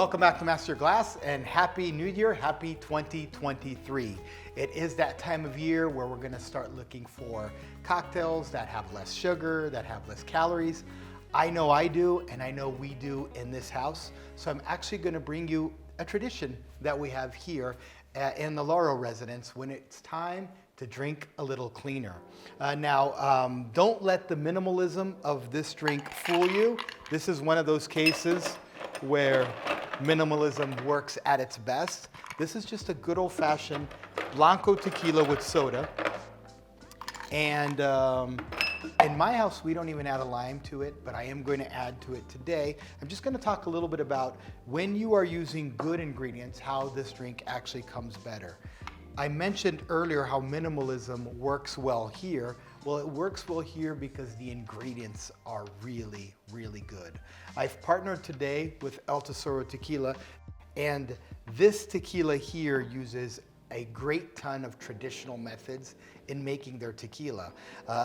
Welcome back to Master Your Glass and Happy New Year, Happy 2023. It is that time of year where we're gonna start looking for cocktails that have less sugar, that have less calories. I know I do, and I know we do in this house. So I'm actually gonna bring you a tradition that we have here in the Laurel residence when it's time to drink a little cleaner. Don't let the minimalism of this drink fool you. This is one of those cases where minimalism works at its best. This is just a good old-fashioned Blanco tequila with soda. And in my house, we don't even add a lime to it, but I am going to add to it today. I'm just going to talk a little bit about when you are using good ingredients, how this drink actually comes better. I mentioned earlier how minimalism works well here. Well, it works well here because the ingredients are really, really good. I've partnered today with El Tesoro Tequila, and this tequila here uses a great ton of traditional methods in making their tequila.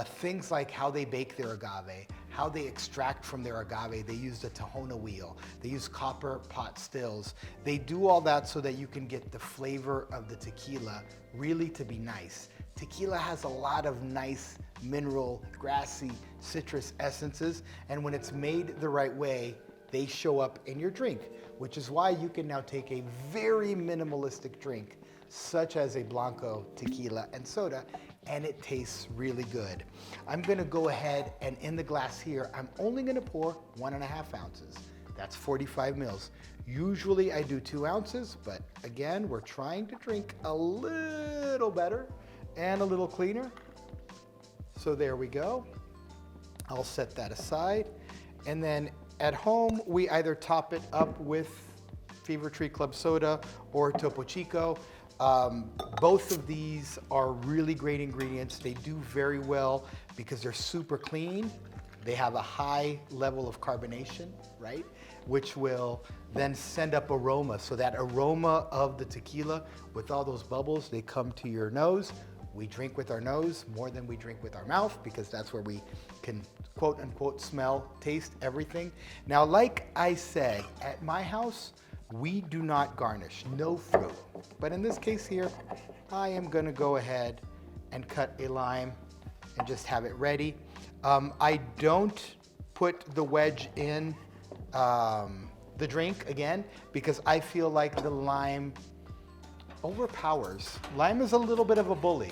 Things like how they bake their agave, how they extract from their agave. They use the Tahona wheel. They use copper pot stills. They do all that so that you can get the flavor of the tequila really to be nice. Tequila has a lot of nice mineral, grassy, citrus essences, and when it's made the right way, they show up in your drink, which is why you can now take a very minimalistic drink such as a Blanco tequila and soda, and it tastes really good. I'm gonna go ahead and in the glass here, I'm only gonna pour 1.5 ounces. That's 45 mils. Usually I do 2 ounces, but again, we're trying to drink a little better and a little cleaner. So there we go. I'll set that aside. And then at home, we either top it up with Fever Tree Club soda or Topo Chico. Both of these are really great ingredients. They do very well because they're super clean. They have a high level of carbonation, right? Which will then send up aroma. So that aroma of the tequila with all those bubbles, they come to your nose. We drink with our nose more than we drink with our mouth because that's where we can quote unquote smell, taste everything. Now, like I said, at my house, we do not garnish, no fruit. But in this case here, I am gonna go ahead and cut a lime and just have it ready. I don't put the wedge in the drink again because I feel like the lime overpowers. Lime is a little bit of a bully.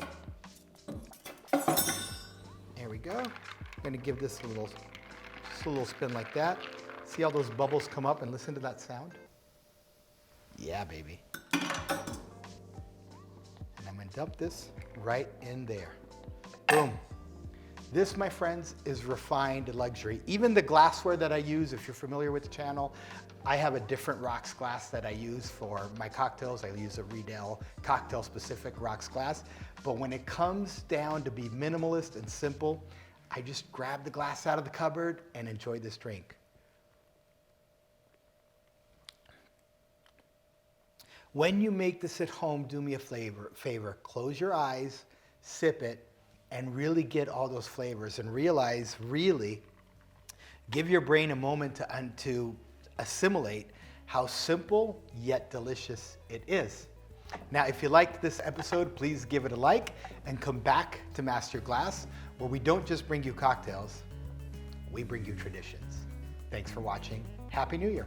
There we go. I'm gonna give this just a little spin like that. See how those bubbles come up and listen to that sound? Yeah, baby. And I'm gonna dump this right in there. Boom. This, my friends, is refined luxury. Even the glassware that I use, if you're familiar with the channel, I have a different rocks glass that I use for my cocktails. I use a Riedel cocktail specific rocks glass. But when it comes down to be minimalist and simple, I just grab the glass out of the cupboard and enjoy this drink. When you make this at home, do me a favor. Close your eyes, sip it, and really get all those flavors and realize, really, give your brain a moment to assimilate how simple yet delicious it is. Now, if you liked this episode, please give it a like and come back to Master Your Glass, where we don't just bring you cocktails, we bring you traditions. Thanks for watching. Happy New Year.